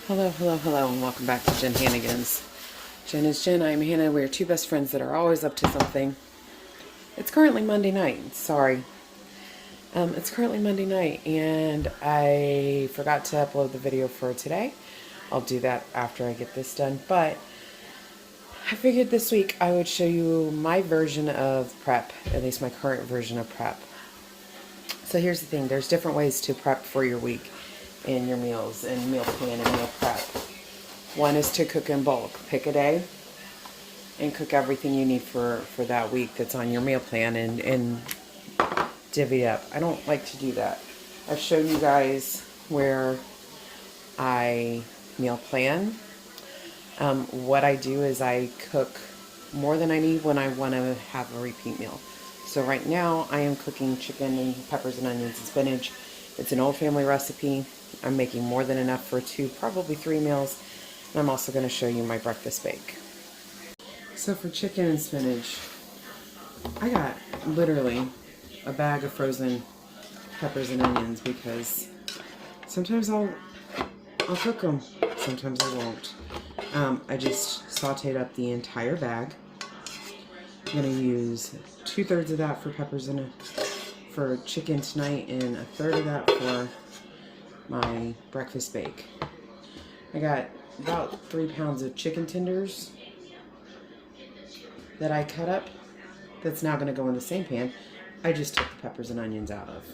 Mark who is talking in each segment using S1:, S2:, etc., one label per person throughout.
S1: Hello, hello, hello, and welcome back to JenHannagans. Jen is Jen, I'm Hannah. We're two best friends that are always up to something. It's currently Monday night. Sorry. It's currently Monday night, and I forgot to upload the video for today. I'll do that after I get this done, but I figured this week I would show you my version of prep, at least my current version of prep. So here's the thing, there's different ways to prep for your week and your meals and meal plan and meal prep. One is to cook in bulk. Pick a day and cook everything you need for that week that's on your meal plan and divvy up. I don't like to do that. I've shown you guys where I meal plan. What I do is I cook more than I need when I want to have a repeat meal. So right now I am cooking chicken and peppers and onions and spinach. It's an old family recipe. I'm making more than enough for 2, probably 3 meals. And I'm also going to show you my breakfast bake. So for chicken and spinach, I got literally a bag of frozen peppers and onions because sometimes I'll cook them, sometimes I won't. I just sauteed up the entire bag. I'm going to use 2/3 of that for peppers and for chicken tonight and 1/3 of that for my breakfast bake. I got about 3 pounds of chicken tenders that I cut up. That's now going to go in the same pan I just took the peppers and onions out of.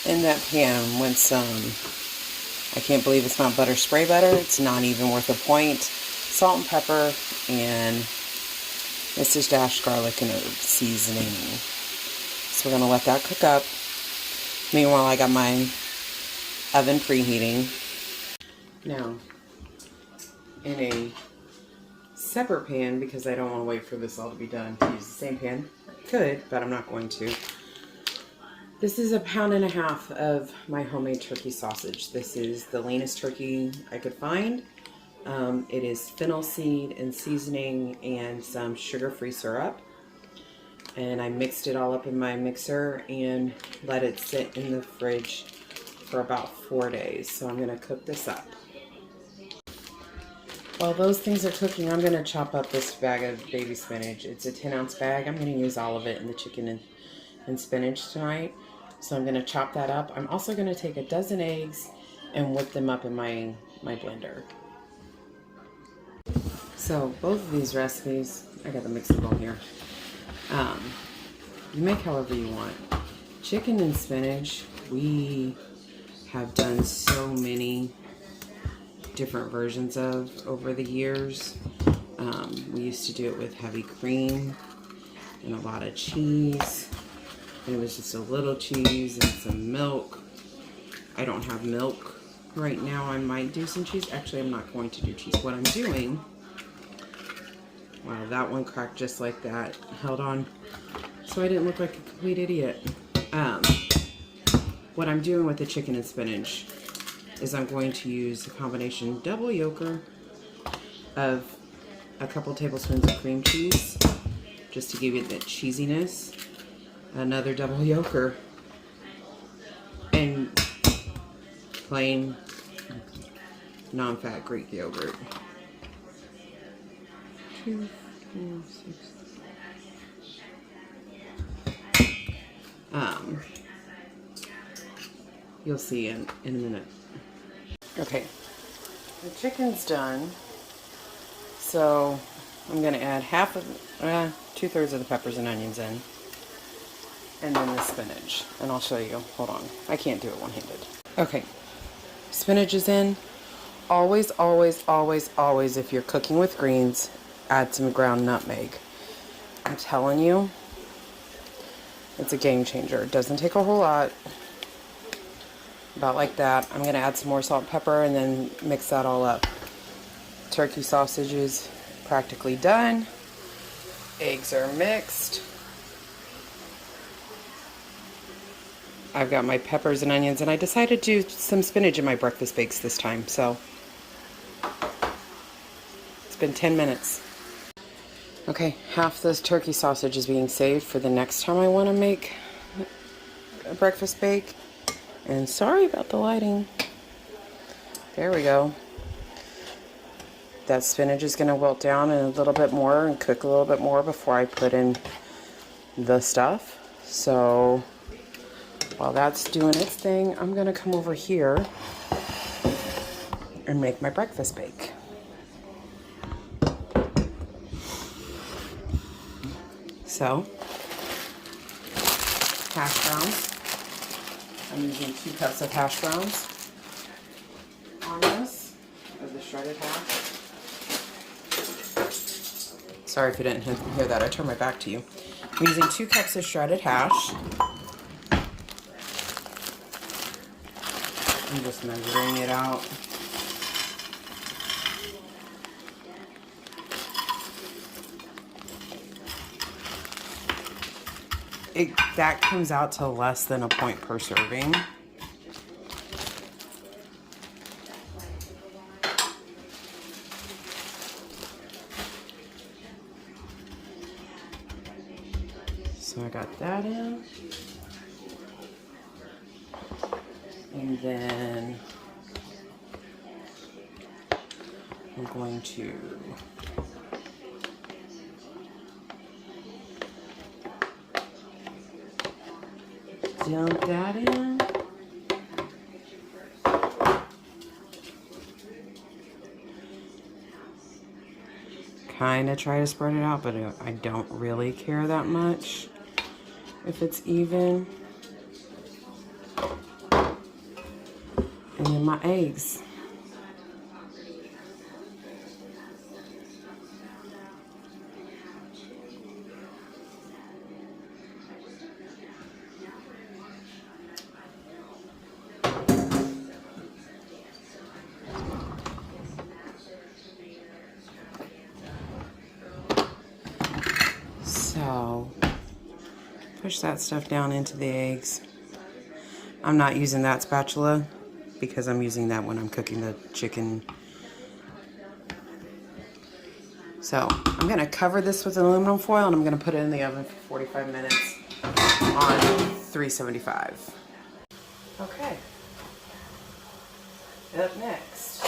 S1: In that pan went some, I can't believe it's not butter spray butter. It's not even worth a point. Salt and pepper and Mrs. Dash garlic and herb seasoning. So we're going to let that cook up. Meanwhile, I got my oven preheating. Now, in a separate pan, because I don't want to wait for this all to be done to use the same pan. I could, but I'm not going to. This is 1.5 pounds of my homemade turkey sausage. This is the leanest turkey I could find. It is fennel seed and seasoning and some sugar-free syrup. And I mixed it all up in my mixer and let it sit in the fridge for about 4 days. So I'm going to cook this up. While those things are cooking, I'm going to chop up this bag of baby spinach. It's a 10-ounce bag. I'm going to use all of it in the chicken and spinach tonight. So I'm going to chop that up. I'm also going to take a dozen eggs and whip them up in my blender. So both of these recipes, I got the mixing bowl here. You make however you want. Chicken and spinach, we have done so many different versions of over the years. We used to do it with heavy cream and a lot of cheese. And it was just a little cheese and some milk. I don't have milk right now. I might do some cheese. Actually, I'm not going to do cheese. What I'm doing, wow, that one cracked just like that. Held on so I didn't look like a complete idiot. What I'm doing with the chicken and spinach is I'm going to use a combination double yolker of a couple tablespoons of cream cheese, just to give it that cheesiness, another double yolker, and plain non-fat Greek yogurt. 2, 4, 6. You'll see in a minute. Okay, the chicken's done, so I'm going to add 2/3 of the peppers and onions in, and then the spinach, and I'll show you. Hold on, I can't do it one-handed. Okay, spinach is in. Always, always, always, always, if you're cooking with greens, add some ground nutmeg. I'm telling you, it's a game changer. It doesn't take a whole lot. About like that. I'm going to add some more salt and pepper and then mix that all up. Turkey sausage is practically done. Eggs are mixed. I've got my peppers and onions, and I decided to do some spinach in my breakfast bakes this time, so it's been 10 minutes. Okay, half this turkey sausage is being saved for the next time I want to make a breakfast bake. And sorry about the lighting. There we go. that spinach is going to wilt down in a little bit more and cook a little bit more before I put in the stuff. So while that's doing its thing, I'm going to come over here and make my breakfast bake. So, hash browns. I'm using 2 cups of hash browns on this, of the shredded hash. Sorry if you didn't hear that, I turned my back to you. I'm using 2 cups of shredded hash. I'm just measuring it out. That comes out to less than a point per serving. So I got that in. And then I'm going to dump that in. Kind of try to spread it out, but I don't really care that much if it's even. And then my eggs. So, push that stuff down into the eggs. I'm not using that spatula because I'm using that when I'm cooking the chicken. So, I'm going to cover this with aluminum foil and I'm going to put it in the oven for 45 minutes on 375. Okay. Up next,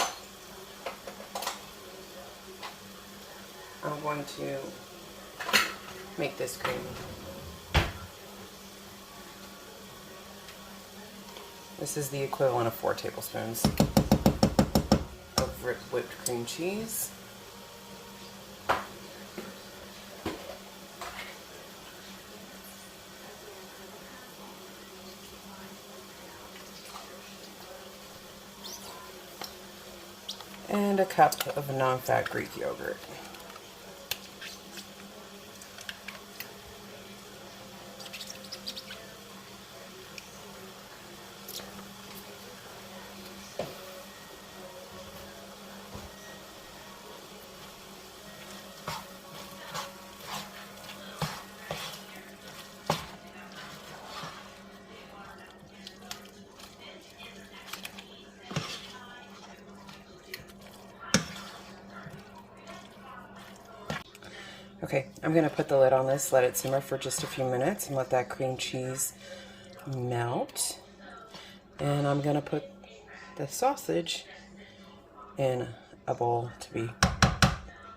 S1: I'm going to make this cream. This is the equivalent of 4 tablespoons of whipped cream cheese. And a cup of non-fat Greek yogurt. Okay, I'm going to put the lid on this, let it simmer for just a few minutes, and let that cream cheese melt. And I'm going to put the sausage in a bowl to be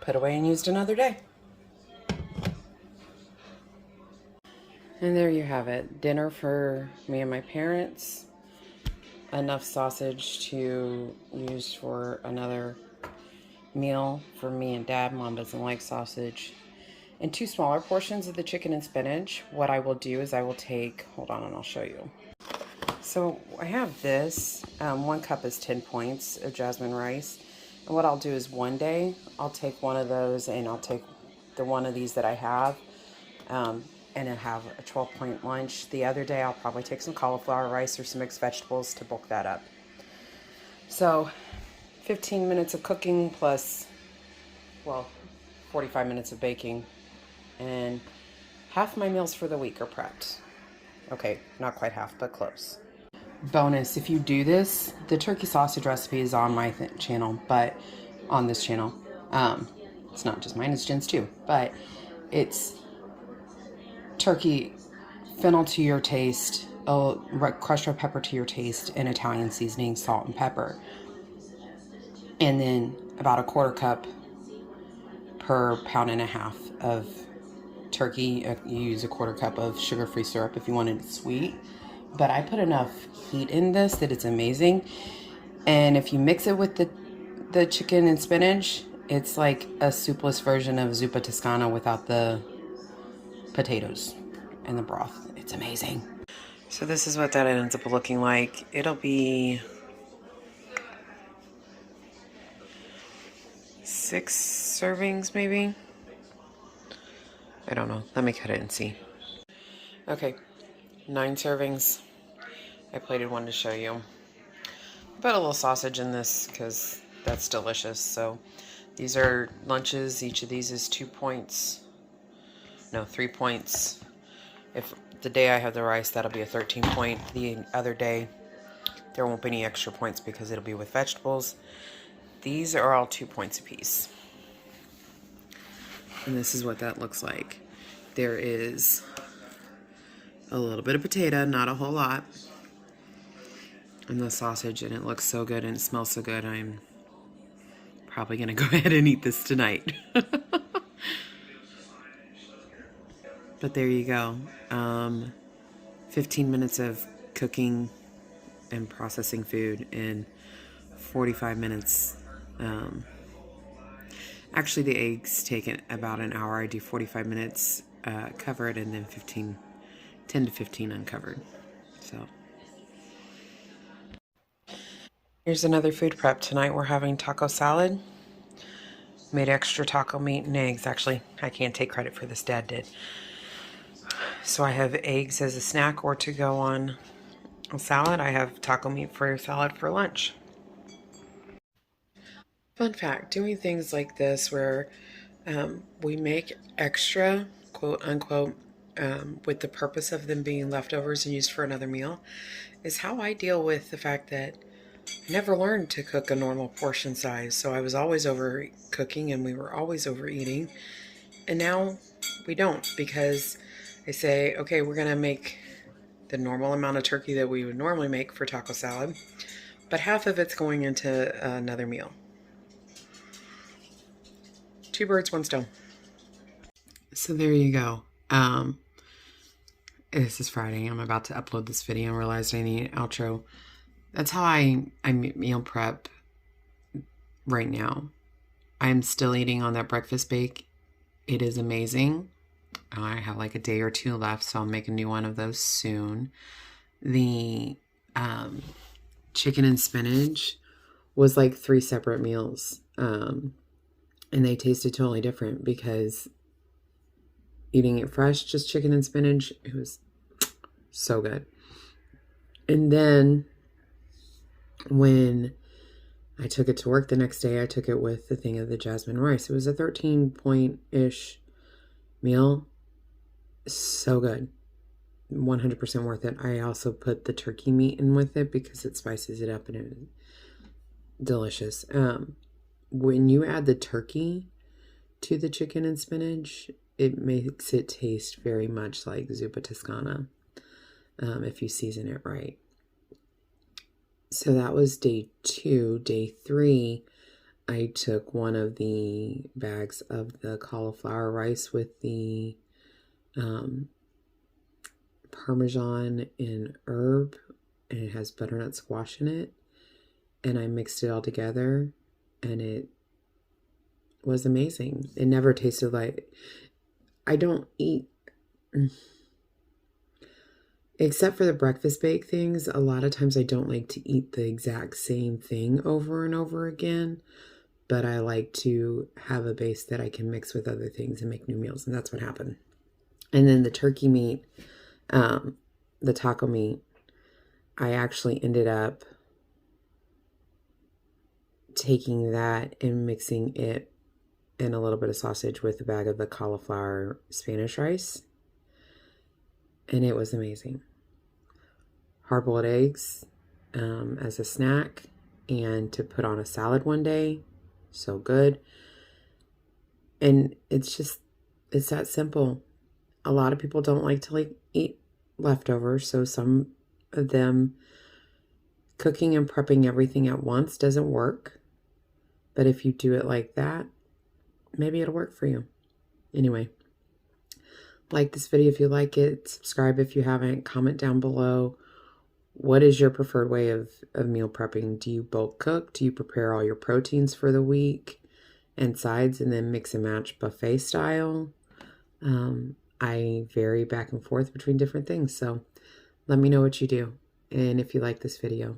S1: put away and used another day. And there you have it. Dinner for me and my parents. Enough sausage to use for another meal for me and Dad. Mom doesn't like sausage. And 2 smaller portions of the chicken and spinach. What I will do is I will take, hold on and I'll show you. So I have this, 1 cup is 10 points of jasmine rice. And what I'll do is one day, I'll take one of those and I'll take the one of these that I have and I'll have a 12-point lunch. The other day, I'll probably take some cauliflower rice or some mixed vegetables to bulk that up. So 15 minutes of cooking plus, well, 45 minutes of baking. And half my meals for the week are prepped. Okay, not quite half, but close. Bonus, if you do this, the turkey sausage recipe is on my channel, but on this channel. It's not just mine, it's Jen's too. But it's turkey, fennel to your taste, crushed red pepper to your taste, and Italian seasoning, salt and pepper. And then about a 1/4 cup per pound and a half of turkey. You use a 1/4 cup of sugar-free syrup if you wanted it sweet. But I put enough heat in this that it's amazing. And if you mix it with the chicken and spinach, it's like a soupless version of zuppa toscana without the potatoes and the broth. It's amazing. So this is what that ends up looking like. It'll be 6 servings maybe. I don't know. Let me cut it and see. Okay, 9 servings. I plated one to show you. Put a little sausage in this because that's delicious. So these are lunches. Each of these is 2 points. No, 3 points. If the day I have the rice, that'll be a 13 point. The other day, there won't be any extra points because it'll be with vegetables. These are all 2 points apiece. And this is what that looks like. There is a little bit of potato, not a whole lot. And the sausage, and it looks so good and it smells so good. I'm probably going to go ahead and eat this tonight. But there you go. 15 minutes of cooking and processing food in 45 minutes. Actually, the eggs take about an hour. I do 45 minutes covered and then 10 to 15 uncovered. So here's another food prep. Tonight we're having taco salad. Made extra taco meat and eggs. Actually, I can't take credit for this. Dad did. So I have eggs as a snack or to go on a salad. I have taco meat for salad for lunch. Fun fact, doing things like this where we make extra, quote unquote, with the purpose of them being leftovers and used for another meal, is how I deal with the fact that I never learned to cook a normal portion size. So I was always over cooking and we were always overeating. And now we don't, because I say, okay, we're going to make the normal amount of turkey that we would normally make for taco salad, but half of it's going into another meal. 2 birds, 1 stone. So there you go. This is Friday. I'm about to upload this video and realized I need an outro. That's how I meal prep right now. I'm still eating on that breakfast bake. It is amazing. I have like a day or 2 left, so I'll make a new one of those soon. The chicken and spinach was like 3 separate meals. And they tasted totally different because eating it fresh, just chicken and spinach, it was so good. And then when I took it to work the next day, I took it with the thing of the jasmine rice. It was a 13 point-ish meal. So good. 100% worth it. I also put the turkey meat in with it because it spices it up and it's delicious. When you add the turkey to the chicken and spinach, it makes it taste very much like zuppa toscana if you season it right. So that was day 2. Day 3, I took one of the bags of the cauliflower rice with the Parmesan and herb, and it has butternut squash in it, and I mixed it all together, and it was amazing. It never tasted like... I don't eat... Except for the breakfast bake things, a lot of times I don't like to eat the exact same thing over and over again, but I like to have a base that I can mix with other things and make new meals, and that's what happened. And then the turkey meat, the taco meat, I actually ended up taking that and mixing it and a little bit of sausage with a bag of the cauliflower Spanish rice. And it was amazing. Hard-boiled eggs as a snack and to put on a salad one day. So good. And it's that simple. A lot of people don't like to eat leftovers, so some of them cooking and prepping everything at once doesn't work. But if you do it like that, maybe it'll work for you. Anyway, like this video if you like it, subscribe if you haven't, comment down below. What is your preferred way of meal prepping? Do you bulk cook? Do you prepare all your proteins for the week and sides and then mix and match buffet style? I vary back and forth between different things, so let me know what you do and if you like this video.